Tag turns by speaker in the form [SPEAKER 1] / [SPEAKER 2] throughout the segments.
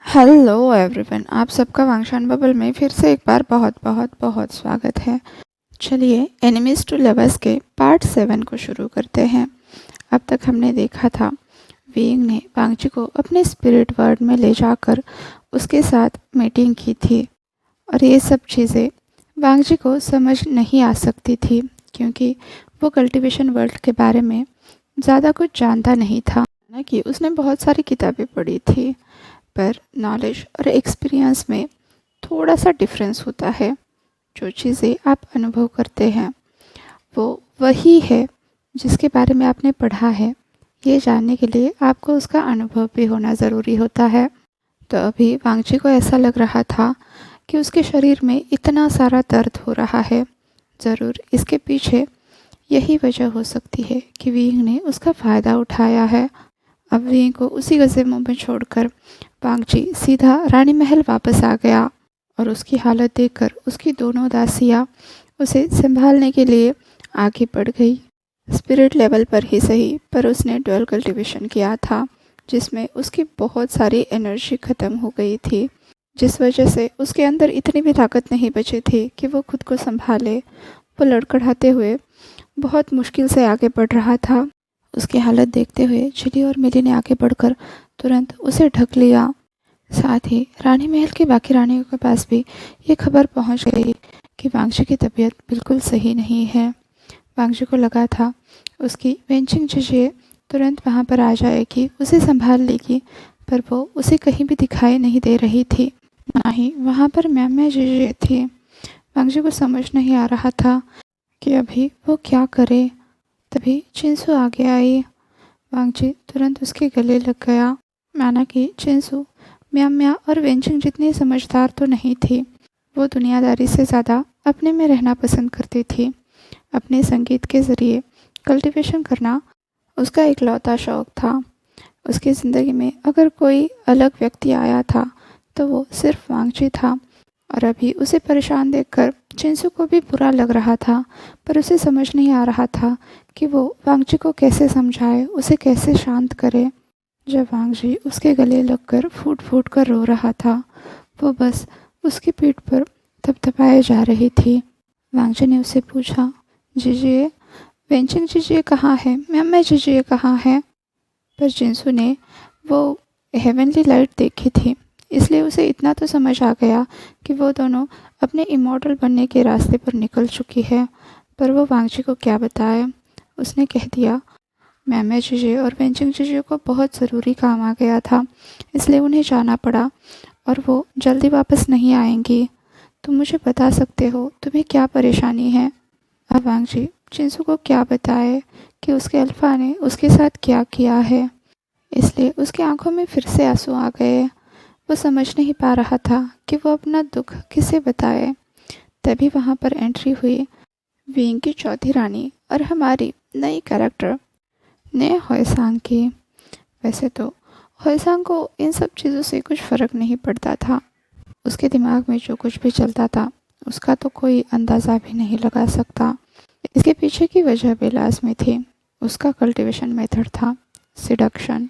[SPEAKER 1] Hello everyone, आप सबका वांगशान bubble में फिर से एक बार बहुत बहुत बहुत स्वागत है। चलिए एनिमीज टू लवर्स के पार्ट 7 को शुरू करते हैं। अब तक हमने देखा था विंग ने वांगजी को अपने स्पिरिट वर्ल्ड में ले जाकर उसके साथ मीटिंग की थी और ये सब चीज़ें वांगजी को समझ नहीं आ सकती थी क्योंकि वो कल्टीवेशन वर्ल्ड के बारे में ज़्यादा कुछ जानता नहीं था। ना कि उसने बहुत सारी किताबें पढ़ी थी, पर नॉलेज और एक्सपीरियंस में थोड़ा सा डिफरेंस होता है। जो चीज़ें आप अनुभव करते हैं वो वही है जिसके बारे में आपने पढ़ा है। ये जानने के लिए आपको उसका अनुभव भी होना ज़रूरी होता है। तो अभी वांगजी को ऐसा लग रहा था कि उसके शरीर में इतना सारा दर्द हो रहा है। ज़रूर इसके पीछे यही वजह हो सकती है कि विंग ने उसका फ़ायदा उठाया है। अब विंग को उसी गज़ेबो में छोड़कर वांगजी सीधा रानी महल वापस आ गया और उसकी हालत देखकर उसकी दोनों दासियाँ उसे संभालने के लिए आगे बढ़ गई। स्पिरिट लेवल पर ही सही, पर उसने डुअल कल्टीवेशन किया था जिसमें उसकी बहुत सारी एनर्जी ख़त्म हो गई थी, जिस वजह से उसके अंदर इतनी भी ताकत नहीं बची थी कि वो खुद को संभाले। वो लड़खड़ाते हुए बहुत मुश्किल से आगे बढ़ रहा था। उसकी हालत देखते हुए चिली और मिली ने आगे बढ़कर तुरंत उसे ढक लिया। साथ ही रानी महल की बाकी रानियों के पास भी ये खबर पहुंच गई कि वांगजी की तबीयत बिल्कुल सही नहीं है। वांगजी को लगा था उसकी वेंचिंग जिजे तुरंत वहां पर आ जाएगी, उसे संभाल लेगी, पर वो उसे कहीं भी दिखाई नहीं दे रही थी। ना ही वहां पर म्याम्या जिजे थी। वांगजी को समझ नहीं आ रहा था कि अभी वो क्या करे। तभी चिंसू आगे आई। वांगजी तुरंत उसके गले लग गया। माना कि चिंसू म्याम्या और वेंचिंग जितनी समझदार तो नहीं थी, वो दुनियादारी से ज़्यादा अपने में रहना पसंद करती थी। अपने संगीत के ज़रिए कल्टीवेशन करना उसका इकलौता शौक़ था। उसकी ज़िंदगी में अगर कोई अलग व्यक्ति आया था तो वो सिर्फ वांगजी था और अभी उसे परेशान देखकर चिंसू को भी बुरा लग रहा था, पर उसे समझ नहीं आ रहा था कि वो वांगजी को कैसे समझाए, उसे कैसे शांत करे। जब वांगजी उसके गले लगकर फूट फूट कर रो रहा था, वो बस उसकी पीठ पर थपथपाए जा रही थी। वांगजी ने उससे पूछा, जीजिए, वेंचिंग जीजिए कहाँ है, म्याम्या जीजिए कहाँ है? पर चिंसू ने वो हेवनली लाइट देखी थी, इसलिए उसे इतना तो समझ आ गया कि वो दोनों अपने इमॉर्टल बनने के रास्ते पर निकल चुकी है। पर वो वांगजी को क्या बताए। उसने कह दिया, म्याम्या जीजे और वेंचिंग जीजे को बहुत ज़रूरी काम आ गया था, इसलिए उन्हें जाना पड़ा और वो जल्दी वापस नहीं आएंगी। तुम मुझे बता सकते हो तुम्हें क्या परेशानी है? अब वांगजी चिंसू को क्या बताए कि उसके अल्फा ने उसके साथ क्या किया है, इसलिए उसकी आंखों में फिर से आंसू आ गए। वो समझ नहीं पा रहा था कि वो अपना दुख किसे बताए। तभी वहाँ पर एंट्री हुई विंग की चौथी रानी और हमारी नई कैरेक्टर ने होयसांग की। वैसे तो होयसांग को इन सब चीज़ों से कुछ फ़र्क नहीं पड़ता था। उसके दिमाग में जो कुछ भी चलता था उसका तो कोई अंदाज़ा भी नहीं लगा सकता। इसके पीछे की वजह बेलाज में थी। उसका कल्टीवेशन मेथड था सिडक्शन।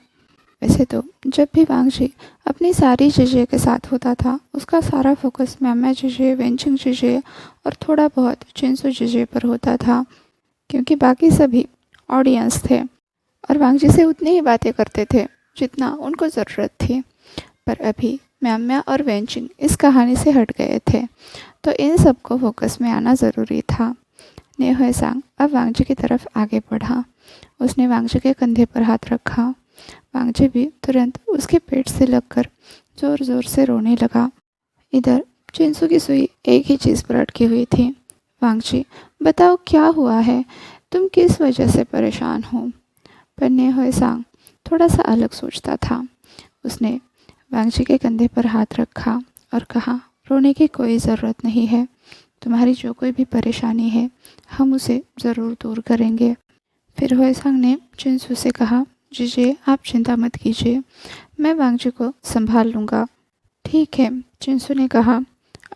[SPEAKER 1] वैसे तो जब भी वांगजी अपनी सारी चीज़ें के साथ होता था, उसका सारा फोकस म्याम्या चीज़ें, वेंचिंग चीज़ें और थोड़ा बहुत चिंसू चीज़ें पर होता था, क्योंकि बाकी सभी ऑडियंस थे और वांगजी से उतनी ही बातें करते थे जितना उनको ज़रूरत थी। पर अभी म्याम्या और वेंचिंग इस कहानी से हट गए थे, तो इन सबको फोकस में आना ज़रूरी था। ने होयसांग अब वांगजी की तरफ आगे बढ़ा। उसने वांगजी के कंधे पर हाथ रखा। वांगजी भी तुरंत उसके पेट से लगकर ज़ोर ज़ोर से रोने लगा। इधर चिंसू की सुई एक ही चीज़ पर अटकी हुई थी। वांगजी, बताओ क्या हुआ है, तुम किस वजह से परेशान हो? पर ने होयसांग थोड़ा सा अलग सोचता था। उसने वांगजी के कंधे पर हाथ रखा और कहा, रोने की कोई ज़रूरत नहीं है। तुम्हारी जो कोई भी परेशानी है हम उसे ज़रूर दूर करेंगे। फिर होयसांग ने चिंसू से कहा, जीजे आप चिंता मत कीजिए, मैं वांगजी को संभाल लूँगा। ठीक है, चिंसू ने कहा।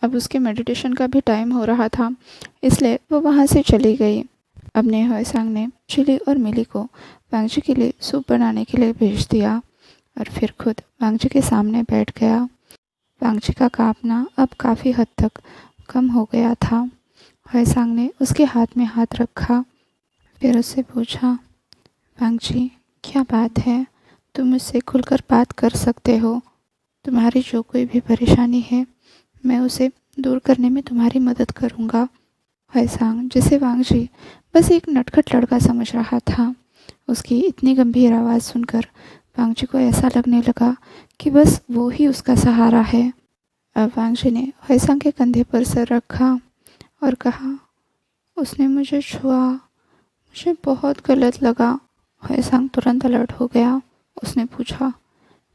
[SPEAKER 1] अब उसके मेडिटेशन का भी टाइम हो रहा था, इसलिए वो वहाँ से चली गई। अब ने होयसांग ने चिली और मिली को वांगजी के लिए सूप बनाने के लिए भेज दिया और फिर खुद वांगजी के सामने बैठ गया। वांगची का कांपना अब काफ़ी हद तक कम हो गया था। हुएसांग ने उसके हाथ में हाथ रखा, फिर उससे पूछा, वांगची, क्या बात है? तुम मुझसे खुलकर बात कर सकते हो। तुम्हारी जो कोई भी परेशानी है, मैं उसे दूर करने में तुम्हारी मदद करूँगा। हुएसांग, जिसे वांगची बस एक नटखट लड़का समझ रहा था, उसकी इतनी गंभीर आवाज़ सुनकर वांगची को ऐसा लगने लगा कि बस वो ही उसका सहारा है। अब वांगची ने हुएसांग के कंधे पर सर रखा और कहा, उसने मुझे छुआ, मुझे बहुत गलत लगा। हुएसांग तुरंत अलर्ट हो गया। उसने पूछा,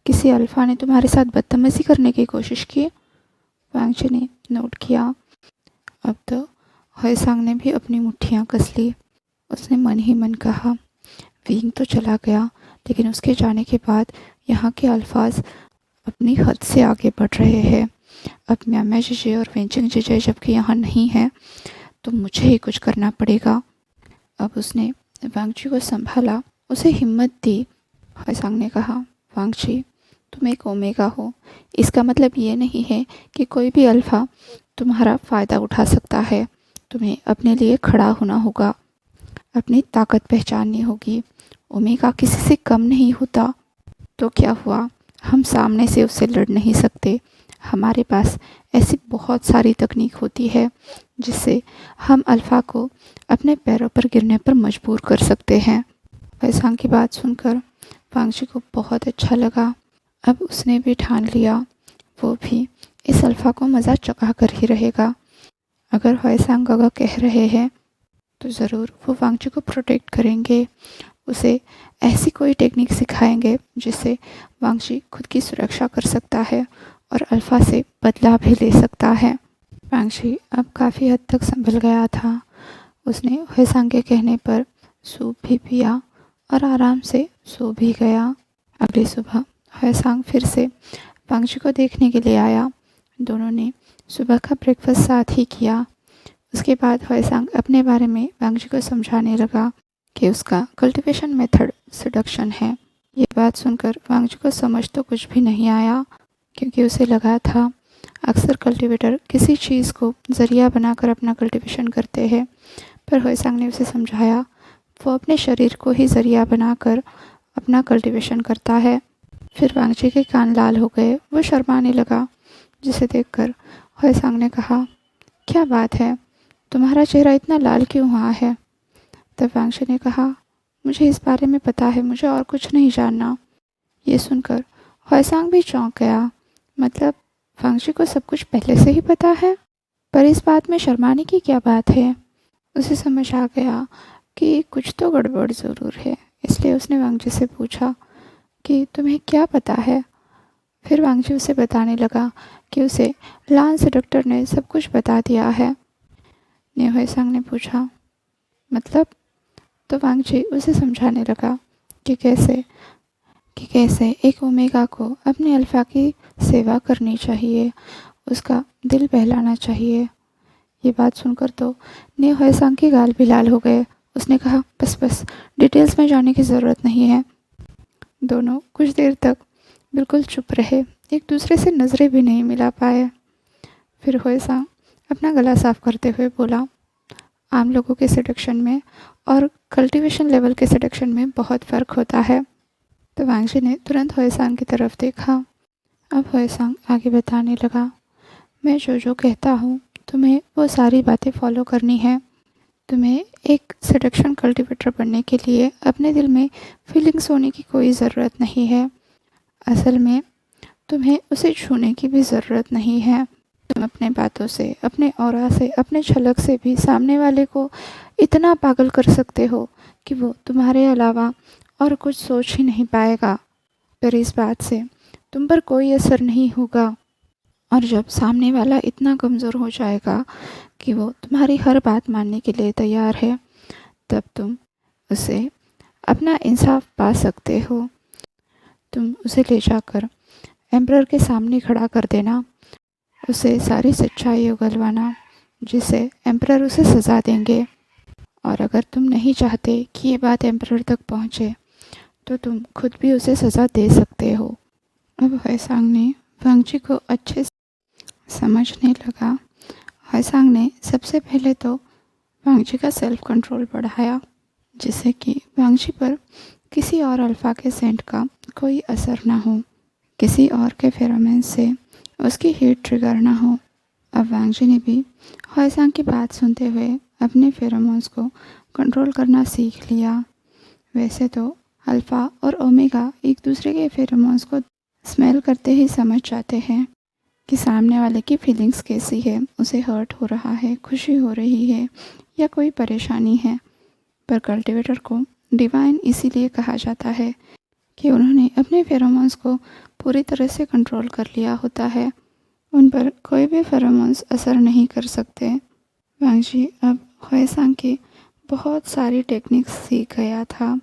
[SPEAKER 1] किसी अल्फा ने तुम्हारे साथ बदतमीजी करने की कोशिश की? वांगची ने नोट किया। अब तो हुएसांग ने भी अपनी मुट्ठियाँ कस ली। उसने मन ही मन कहा, विंग तो चला गया, लेकिन उसके जाने के बाद यहाँ के अल्फाज अपनी हद से आगे बढ़ रहे हैं। अब म्यामा जीजे और वेंचिंग जीजे जबकि यहाँ नहीं है, तो मुझे ही कुछ करना पड़ेगा। अब उसने वांगची को संभाला, उसे हिम्मत दी। हुएसांग ने कहा, वांगची, तुम एक ओमेगा हो। इसका मतलब ये नहीं है कि कोई भी अल्फा तुम्हारा फ़ायदा उठा सकता है। तुम्हें अपने लिए खड़ा होना होगा, अपनी ताकत पहचाननी होगी। ओमेगा किसी से कम नहीं होता। तो क्या हुआ, हम सामने से उससे लड़ नहीं सकते। हमारे पास ऐसी बहुत सारी तकनीक होती है जिससे हम अल्फा को अपने पैरों पर गिरने पर मजबूर कर सकते हैं। हुएसांग की बात सुनकर वांगची को बहुत अच्छा लगा। अब उसने भी ठान लिया, वो भी इस अल्फा को मज़ा चखा कर ही रहेगा। अगर हुएसांग अगर कह रहे हैं तो ज़रूर वो वांगची को प्रोटेक्ट करेंगे, उसे ऐसी कोई टेक्निक सिखाएंगे जिससे वांगची खुद की सुरक्षा कर सकता है और अल्फा से बदला भी ले सकता है। वांगची अब काफ़ी हद तक संभल गया था। उसने हुएसांग के कहने पर सूप भी पिया और आराम से सो भी गया। अगली सुबह हुएसांग फिर से वांगची को देखने के लिए आया। दोनों ने सुबह का ब्रेकफास्ट साथ ही किया। उसके बाद हुएसांग अपने बारे में वांगची को समझाने लगा कि उसका कल्टीवेशन मेथड सिडक्शन है। ये बात सुनकर वांगची को समझ तो कुछ भी नहीं आया, क्योंकि उसे लगा था अक्सर कल्टीवेटर किसी चीज़ को ज़रिया बनाकर अपना कल्टीवेशन करते हैं, पर हुएसांग ने उसे समझाया वो अपने शरीर को ही ज़रिया बनाकर अपना कल्टीवेशन करता है। फिर वांगची के कान लाल हो गए, वो शर्माने लगा, जिसे देखकर हुएसांग ने कहा, क्या बात है, तुम्हारा चेहरा इतना लाल क्यों हुआ है? तब वांगची ने कहा, मुझे इस बारे में पता है, मुझे और कुछ नहीं जानना। ये सुनकर हुएसांग भी चौंक गया। मतलब वांगची को सब कुछ पहले से ही पता है? पर इस बात में शर्माने की क्या बात है? उसे समझ आ गया कि कुछ तो गड़बड़ ज़रूर है, इसलिए उसने वांगची से पूछा कि तुम्हें क्या पता है? फिर वांगची उसे बताने लगा कि उसे लान सेडक्टर ने सब कुछ बता दिया है। हुएसांग ने पूछा, मतलब? तो वांगची उसे समझाने लगा कि कैसे एक ओमेगा को अपने अल्फा की सेवा करनी चाहिए, उसका दिल बहलाना चाहिए। ये बात सुनकर तो हुएसांग के गाल भी लाल हो गए। उसने कहा, बस डिटेल्स में जाने की ज़रूरत नहीं है। दोनों कुछ देर तक बिल्कुल चुप रहे, एक दूसरे से नज़रें भी नहीं मिला पाए। फिर हुएसांग अपना गला साफ करते हुए बोला, आम लोगों के सिडक्शन में और कल्टीवेशन लेवल के सिडक्शन में बहुत फ़र्क होता है। तो वांगची ने तुरंत हुएसांग की तरफ देखा। अब हुएसांग आगे बताने लगा, मैं जो कहता हूँ तुम्हें वो सारी बातें फॉलो करनी है। तुम्हें एक सिडक्शन कल्टीवेटर बनने के लिए अपने दिल में फीलिंग्स होने की कोई ज़रूरत नहीं है। असल में तुम्हें उसे छूने की भी ज़रूरत नहीं है। तुम अपने बातों से, अपने ऑरा से, अपने झलक से भी सामने वाले को इतना पागल कर सकते हो कि वो तुम्हारे अलावा और कुछ सोच ही नहीं पाएगा। पर इस बात से तुम पर कोई असर नहीं होगा, और जब सामने वाला इतना कमज़ोर हो जाएगा कि वो तुम्हारी हर बात मानने के लिए तैयार है, तब तुम उसे अपना इंसाफ पा सकते हो। तुम उसे ले जाकर एम्परर के सामने खड़ा कर देना, उसे सारी सच्चाई उगलवाना, जिससे एम्परर उसे सज़ा देंगे। और अगर तुम नहीं चाहते कि ये बात एम्परर तक पहुँचे, तो तुम खुद भी उसे सज़ा दे सकते हो। अब हुएसांग ने वांगची को अच्छे समझने लगा। हॉयसांग ने सबसे पहले तो वांगजी का सेल्फ कंट्रोल बढ़ाया, जिससे कि वांगजी पर किसी और अल्फा के सेंट का कोई असर ना हो, किसी और के फेरोमोन से उसकी हीट ट्रिगर ना हो। अब वांगजी ने भी हॉयसांग की बात सुनते हुए अपने फेरोमोन्स को कंट्रोल करना सीख लिया। वैसे तो अल्फा और ओमेगा एक दूसरे के फेरोमोन्स को स्मेल करते ही समझ जाते हैं कि सामने वाले की फीलिंग्स कैसी है, उसे हर्ट हो रहा है, खुशी हो रही है या कोई परेशानी है। पर कल्टीवेटर को डिवाइन इसीलिए कहा जाता है कि उन्होंने अपने फेरोमोन्स को पूरी तरह से कंट्रोल कर लिया होता है। उन पर कोई भी फेरोमोन्स असर नहीं कर सकते। वांगजी अब हॉयसांग की बहुत सारी टेक्निक्स सीख गया था।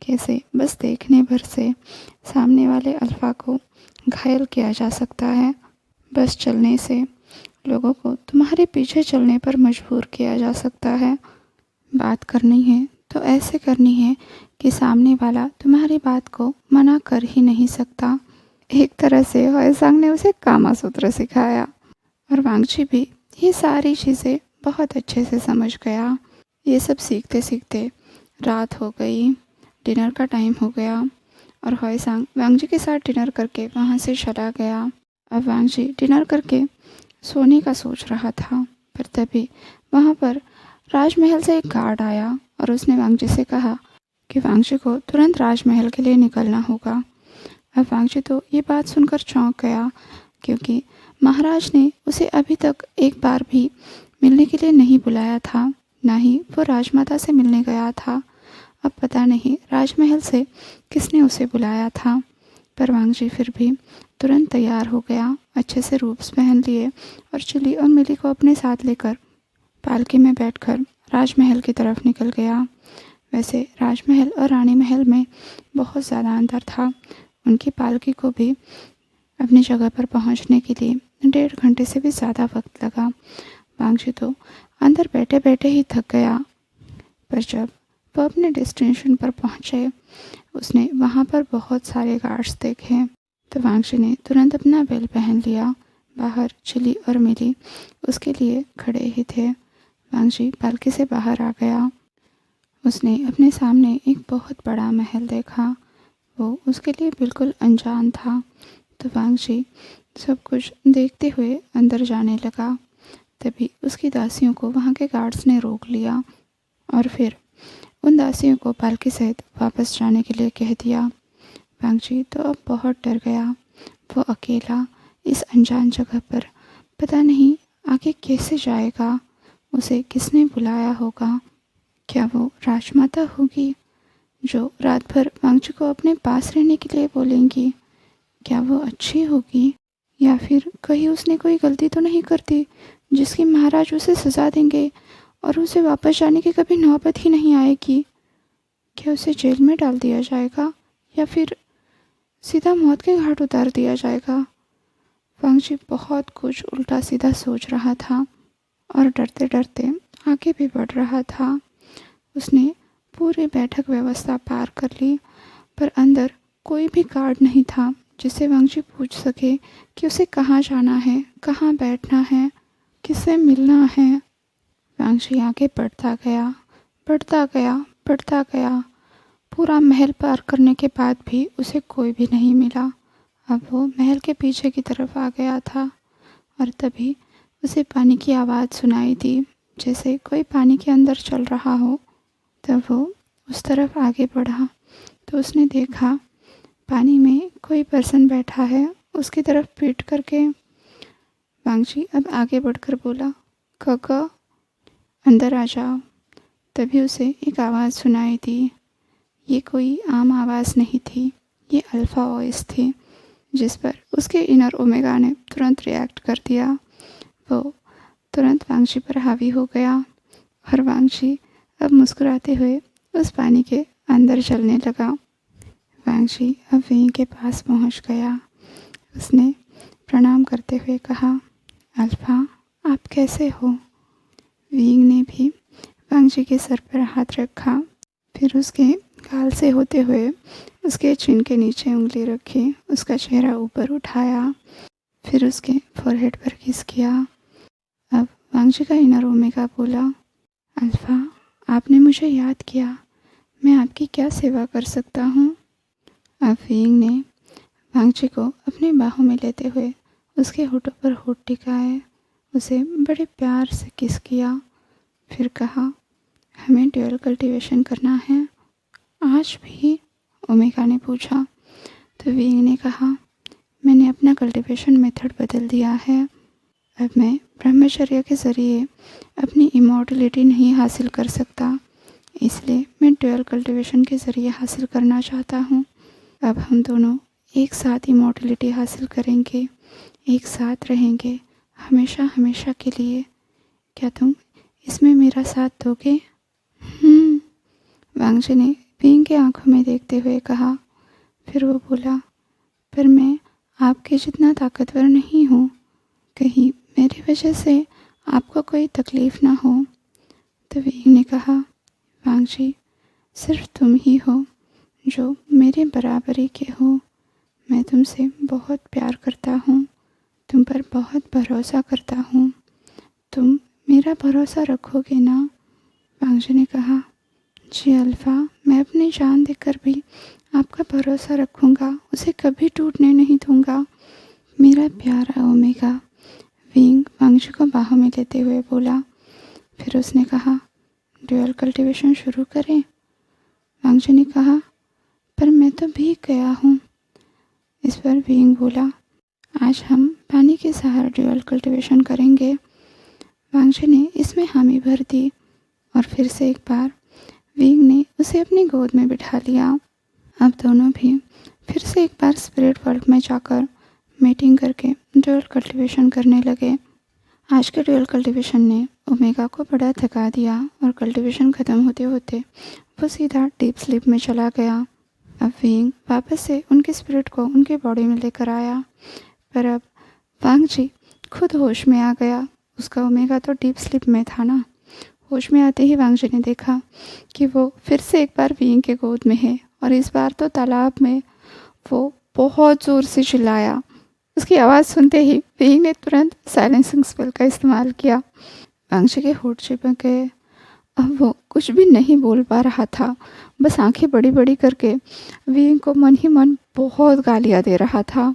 [SPEAKER 1] कैसे बस देखने भर से सामने वाले अल्फा को घायल किया जा सकता है। बस चलने से लोगों को तुम्हारे पीछे चलने पर मजबूर किया जा सकता है। बात करनी है तो ऐसे करनी है कि सामने वाला तुम्हारी बात को मना कर ही नहीं सकता। एक तरह से हॉयसांग ने उसे कामासूत्र सिखाया और वांगजी भी ये सारी चीज़ें बहुत अच्छे से समझ गया। ये सब सीखते सीखते रात हो गई, डिनर का टाइम हो गया और हॉयसांग वांगजी के साथ डिनर करके वहाँ से चला गया। अब वांगजी डिनर करके सोने का सोच रहा था, पर तभी वहाँ पर राजमहल से एक गार्ड आया और उसने वांगजी से कहा कि वांगजी को तुरंत राजमहल के लिए निकलना होगा। अब वांगजी तो ये बात सुनकर चौंक गया, क्योंकि महाराज ने उसे अभी तक एक बार भी मिलने के लिए नहीं बुलाया था, ना ही वो राजमाता से मिलने गया था। अब पता नहीं राजमहल से किसने उसे बुलाया था, पर वांगजी फिर भी तुरंत तैयार हो गया, अच्छे से रूब्स पहन लिए और चिली और मिली को अपने साथ लेकर पालकी में बैठकर राजमहल की तरफ निकल गया। वैसे राजमहल और रानी महल में बहुत ज़्यादा अंतर था। उनकी पालकी को भी अपनी जगह पर पहुंचने के लिए 1.5 घंटे से भी ज़्यादा वक्त लगा। वांगजी तो अंदर बैठे बैठे ही थक गया, पर जब वो अपने डेस्टिनेशन पर पहुंचे, उसने वहाँ पर बहुत सारे गार्ड्स देखे, तो वांगजी ने तुरंत अपना बेल पहन लिया। बाहर चिली और मिली उसके लिए खड़े ही थे। वांगजी पालकी से बाहर आ गया। उसने अपने सामने एक बहुत बड़ा महल देखा। वो उसके लिए बिल्कुल अनजान था, तो वांगजी सब कुछ देखते हुए अंदर जाने लगा। तभी उसकी दासियों को वहाँ के गार्ड्स ने रोक लिया और फिर उन दासियों को पालकी सहित वापस जाने के लिए कह दिया। वांगजी तो अब बहुत डर गया। वो अकेला इस अनजान जगह पर पता नहीं आगे कैसे जाएगा। उसे किसने बुलाया होगा? क्या वो राजमाता होगी जो रात भर वांगजी को अपने पास रहने के लिए बोलेंगी? क्या वो अच्छी होगी, या फिर कहीं उसने कोई गलती तो नहीं कर दी जिसकी महाराज उसे सज़ा देंगे और उसे वापस जाने की कभी नौबत ही नहीं आएगी? क्या उसे जेल में डाल दिया जाएगा या फिर सीधा मौत के घाट उतार दिया जाएगा? वांगजी बहुत कुछ उल्टा सीधा सोच रहा था और डरते डरते आगे भी बढ़ रहा था। उसने पूरी बैठक व्यवस्था पार कर ली, पर अंदर कोई भी गार्ड नहीं था जिससे वांगजी पूछ सके कि उसे कहाँ जाना है, कहाँ बैठना है, किससे मिलना है। वांगजी आगे बढ़ता गया, बढ़ता गया, बढ़ता गया। पूरा महल पार करने के बाद भी उसे कोई भी नहीं मिला। अब वो महल के पीछे की तरफ आ गया था और तभी उसे पानी की आवाज़ सुनाई दी, जैसे कोई पानी के अंदर चल रहा हो। तब वो उस तरफ आगे बढ़ा तो उसने देखा पानी में कोई पर्सन बैठा है, उसकी तरफ पीट करके। वांगजी अब आगे बढ़कर बोला, काका अंदर आ जाओ। तभी उसे एक आवाज़ सुनाई दी। ये कोई आम आवाज़ नहीं थी, ये अल्फ़ा वॉइस थी, जिस पर उसके इनर ओमेगा ने तुरंत रिएक्ट कर दिया। वो तुरंत वांगजी पर हावी हो गया और वांगजी अब मुस्कुराते हुए उस पानी के अंदर चलने लगा। वांगजी अब विंग के पास पहुंच गया। उसने प्रणाम करते हुए कहा, अल्फ़ा आप कैसे हो? विंग ने भी वांगजी के सर पर हाथ रखा, फिर उसके गाल से होते हुए उसके चिन के नीचे उंगली रखी, उसका चेहरा ऊपर उठाया, फिर फिर उसके फोरहेड पर किस किया। अब वांगजी का इनर ओमेगा बोला, अल्फा आपने मुझे याद किया, मैं आपकी क्या सेवा कर सकता हूँ। अब विंग ने वांगजी को अपनी बाहों में लेते हुए उसके होठों पर होठ टिकाए, उसे बड़े प्यार से किस किया। फिर कहा, हमें ड्यूअल कल्टीवेशन करना है आज भी, ओमेगा ने पूछा। तो विंग ने कहा, मैंने अपना कल्टीवेशन मेथड बदल दिया है। अब मैं ब्रह्मचर्य के ज़रिए अपनी इमॉर्टलिटी नहीं हासिल कर सकता, इसलिए मैं ड्यूअल कल्टीवेशन के ज़रिए हासिल करना चाहता हूँ। अब हम दोनों एक साथ इमॉर्टलिटी हासिल करेंगे, एक साथ रहेंगे हमेशा हमेशा के लिए। क्या तुम इसमें मेरा साथ दोगे? वांगजी ने विंग की आंखों में देखते हुए कहा। फिर वो बोला, पर मैं आपके जितना ताकतवर नहीं हूँ, कहीं मेरी वजह से आपको कोई तकलीफ़ ना हो। तो विंग ने कहा, वांगजी सिर्फ तुम ही हो जो मेरे बराबरी के हो। मैं तुमसे बहुत प्यार करता हूँ, तुम पर बहुत भरोसा करता हूँ, तुम मेरा भरोसा रखोगे ना? वांगजी ने कहा, जी अल्फा, मैं अपनी जान देकर भी आपका भरोसा रखूँगा, उसे कभी टूटने नहीं दूँगा, मेरा प्यारा ओमेगा। विंग वांगजी को बाहों में लेते हुए बोला। फिर उसने कहा, ड्यूअल कल्टीवेशन शुरू करें? वांगजी ने कहा, पर मैं तो भीग गया हूँ। इस पर विंग बोला, आज हम पानी के सहारे ड्यूअल कल्टीवेशन करेंगे। वांगजी ने इसमें हामी भर दी और फिर से एक बार विंग ने उसे अपनी गोद में बिठा लिया। अब दोनों भी फिर से एक बार स्पिरिट वर्ल्ड में जाकर मीटिंग करके ड्यूअल कल्टीवेशन करने लगे। आज के ड्यूअल कल्टीवेशन ने ओमेगा को बड़ा थका दिया और कल्टीवेशन ख़त्म होते होते वो सीधा डीप स्लीप में चला गया। अब विंग वापस से उनके स्पिरिट को उनके बॉडी में लेकर आया, पर अब वांगजी खुद होश में आ गया। उसका ओमेगा तो डीप स्लीप में था ना। होश में आते ही वांगजी ने देखा कि वो फिर से एक बार विंग के गोद में है और इस बार तो तालाब में। वो बहुत ज़ोर से चिल्लाया। उसकी आवाज़ सुनते ही विंग ने तुरंत साइलेंसिंग स्पेल का इस्तेमाल किया। वांगजी के होठ चिपक गए। अब वो कुछ भी नहीं बोल पा रहा था, बस आंखें बड़ी बड़ी करके विंग को मन ही मन बहुत गालियाँ दे रहा था।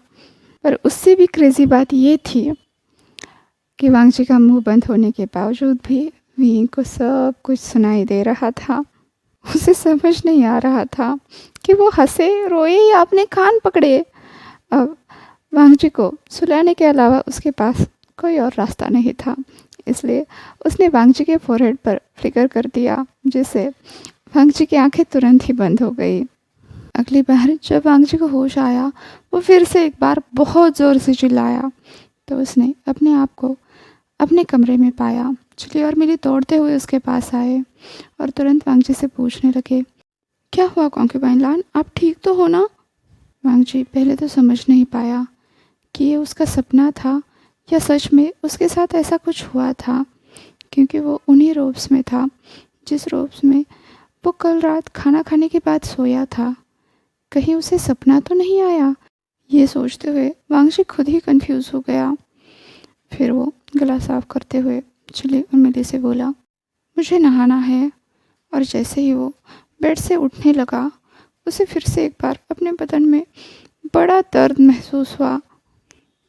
[SPEAKER 1] पर उससे भी क्रेज़ी बात ये थी कि वांगजी का मुंह बंद होने के बावजूद भी विंग को सब कुछ सुनाई दे रहा था। उसे समझ नहीं आ रहा था कि वो हंसे, रोए या अपने कान पकड़े। अब वांगजी को सुलाने के अलावा उसके पास कोई और रास्ता नहीं था, इसलिए उसने वांगजी के फोरहेड पर फ्लिकर कर दिया, जिससे वांगजी की आंखें तुरंत ही बंद हो गई। अगली बार जब वांगजी को होश आया, वो फिर से एक बार बहुत ज़ोर से चिल्लाया। तो उसने अपने आप को अपने कमरे में पाया। चिली और मिली दौड़ते हुए उसके पास आए और तुरंत वांगजी से पूछने लगे, क्या हुआ कॉन्क्यूबाइन लान, आप ठीक तो हो ना? वांगजी पहले तो समझ नहीं पाया कि ये उसका सपना था या सच में उसके साथ ऐसा कुछ हुआ था, क्योंकि वो उन्हीं रोब्स में था जिस रोब्स में वो कल रात खाना खाने के बाद सोया था। कहीं उसे सपना तो नहीं आया? ये सोचते हुए वांगजी खुद ही कंफ्यूज हो गया। फिर वो गला साफ करते हुए चिली और मिली से बोला, मुझे नहाना है। और जैसे ही वो बेड से उठने लगा, उसे फिर से एक बार अपने बदन में बड़ा दर्द महसूस हुआ।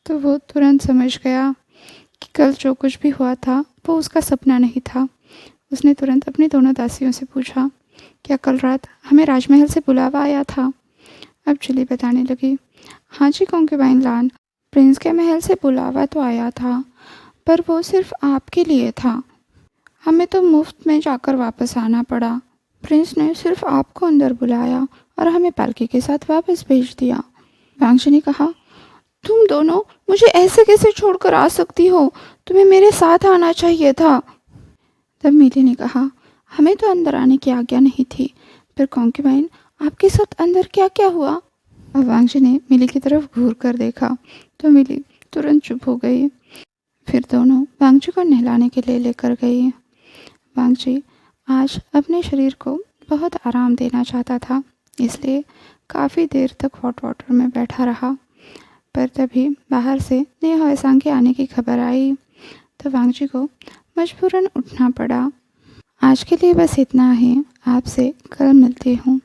[SPEAKER 1] तो वो तुरंत समझ गया कि कल जो कुछ भी हुआ था वो उसका सपना नहीं था। उसने तुरंत अपनी दोनों दासियों से पूछा, क्या कल रात हमें राजमहल से बुलावा आया था? अब चिली बताने लगी, हाँ जी कॉन्क्यूबाइन लान, प्रिंस के महल से बुलावा तो आया था, पर वो सिर्फ आपके लिए था। हमें तो मुफ्त में जाकर वापस आना पड़ा। प्रिंस ने सिर्फ आपको अंदर बुलाया और हमें पालकी के साथ वापस भेज दिया। वांगजी ने कहा, तुम दोनों मुझे ऐसे कैसे छोड़कर आ सकती हो? तुम्हें मेरे साथ आना चाहिए था। तब मिली ने कहा, हमें तो अंदर आने की आज्ञा नहीं थी, पर कॉन्क्यूबाइन आपके साथ अंदर क्या क्या हुआ? अब वांगजी ने मिली की तरफ घूर कर देखा तो मिली तुरंत चुप हो गई। फिर दोनों वांगजी को नहलाने के लिए लेकर गई। वांगजी आज अपने शरीर को बहुत आराम देना चाहता था, इसलिए काफ़ी देर तक हॉट वाटर में बैठा रहा। पर तभी बाहर से नेहा सांग के आने की खबर आई तो वांगजी को मजबूरन उठना पड़ा। आज के लिए बस इतना ही। आपसे कल मिलती हूँ।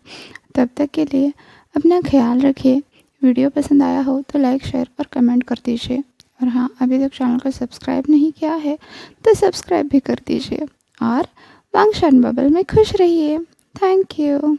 [SPEAKER 1] तब तक के लिए अपना ख्याल रखिए। वीडियो पसंद आया हो तो लाइक, शेयर और कमेंट कर दीजिए। और हाँ, अभी तक चैनल को सब्सक्राइब नहीं किया है तो सब्सक्राइब भी कर दीजिए। और वांगशान बबल में खुश रहिए। Thank you.